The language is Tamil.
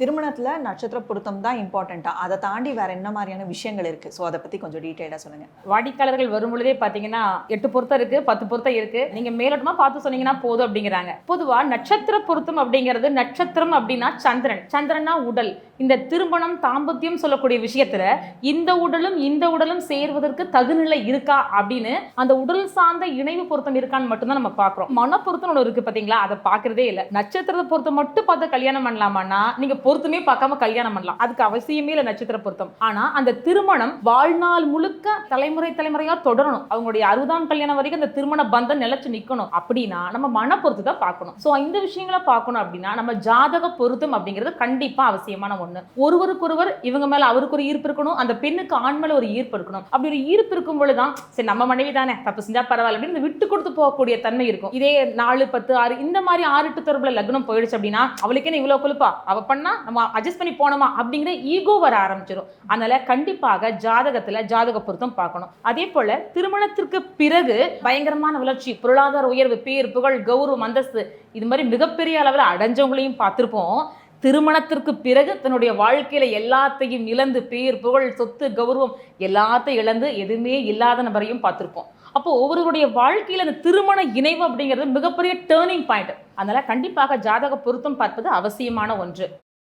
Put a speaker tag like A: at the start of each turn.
A: திருமணத்துல நட்சத்திர பொருத்தம் தான் இம்பார்ட்டண்டா? அதை தாண்டி வேற என்ன மாதிரியான விஷயங்கள் இருக்கு? ஸோ அதை பத்தி கொஞ்சம் டீட்டெயிலாக சொல்லுங்க.
B: வாடிக்கையாளர்கள் வரும் பொழுதே பார்த்தீங்கன்னா 8 பொருத்தம் இருக்கு, 10 பொருத்தம் இருக்கு, நீங்க மேலோட்டமா பார்த்து சொன்னீங்கன்னா போதும் அப்படிங்கிறாங்க. பொதுவா நட்சத்திர பொருத்தம் அப்படிங்கிறது, நட்சத்திரம் அப்படின்னா சந்திரன், சந்திரனா உடல். இந்த திருமணம் தாம்பத்தியம் சொல்லக்கூடிய விஷயத்துல இந்த உடலும் இந்த உடலும் சேர்வதற்கு தகுநிலை இருக்கா அப்படின்னு அந்த உடல் சார்ந்த இணைவு பொருத்தம் இருக்கான்னு மட்டும்தான் நம்ம பார்க்கிறோம். மன பொருத்தம் ஒன்று இருக்கு பாத்தீங்களா, அதை பார்க்கறதே இல்லை. நட்சத்திர பொருத்தம் மட்டும் பார்த்து கல்யாணம் பண்ணலாமான்னா நீங்க பொருத்தமே பார்க்காம கல்யாணம் பண்ணலாம், அதுக்கு அவசியமே இல்லை நட்சத்திர பொருத்தம். ஆனா அந்த திருமணம் வாழ்நாள் முழுக்க தலைமுறையா தொடரணும், அவங்களுடைய 60ஆம் கல்யாணம் வரைக்கும் அந்த திருமண பந்தம் நிலைச்சு நிக்கணும் அப்படின்னா நம்ம மன பொருத்து தான் பார்க்கணும். சோ இந்த விஷயங்களை பார்க்கணும் அப்படின்னா நம்ம ஜாதக பொருத்தம் அப்படிங்கிறது கண்டிப்பா அவசியமான ஒண்ணு. ஒருவருக்கொருவர் இவங்க மேல அவருக்கு ஒரு ஈர்ப்பு இருக்கணும், அந்த பெண்ணுக்கு ஆண் மேல ஒரு ஈர்ப்பு இருக்கணும். அப்படி ஒரு ஈர்ப்பு இருக்கும் பொழுதுதான் சரி நம்ம மனைவி தானே, தப்பு செஞ்சா பரவாயில்ல அப்படின்னு விட்டு கொடுத்து போகக்கூடிய தன்மை இருக்கும். இதே 4, 10, 6 இந்த மாதிரி 6, 8 தொடர்புல லக்னம் போயிடுச்சு அப்படின்னா அவளுக்கு என்ன இவ்வளவு கொழுப்பா, அவ பண்ணா நம்ம அட்ஜஸ்ட் பண்ணி போனோமா அப்படிங்கிற ஈகோ வர ஆரம்பிச்சிடும். அதனால கண்டிப்பாக ஜாதகத்துல ஜாதக பொருத்தம் பார்க்கணும். அதே போல திருமணத்திற்கு பிறகு பயங்கரமான வளர்ச்சி, பொருளாதார உயர்வு, பேர் புகழ், கௌரவம், அந்தஸ்து இது மாதிரி மிகப்பெரிய அளவில் அடைஞ்சவங்களையும் பார்த்திருப்போம். திருமணத்திற்கு பிறகு தன்னுடைய வாழ்க்கையில எல்லாத்தையும் இழந்து, பேர் புகழ், சொத்து, கௌரவம் எல்லாத்தையும் இழந்து எதுவுமே இல்லாத நபரையும் பார்த்திருப்போம். அப்போ ஒவ்வொருடைய வாழ்க்கையில அந்த திருமண இணைவு அப்படிங்கிறது மிகப்பெரிய டேர்னிங் பாயிண்ட். அதனால கண்டிப்பாக ஜாதக பொருத்தம் பார்ப்பது அவசியமான ஒன்று.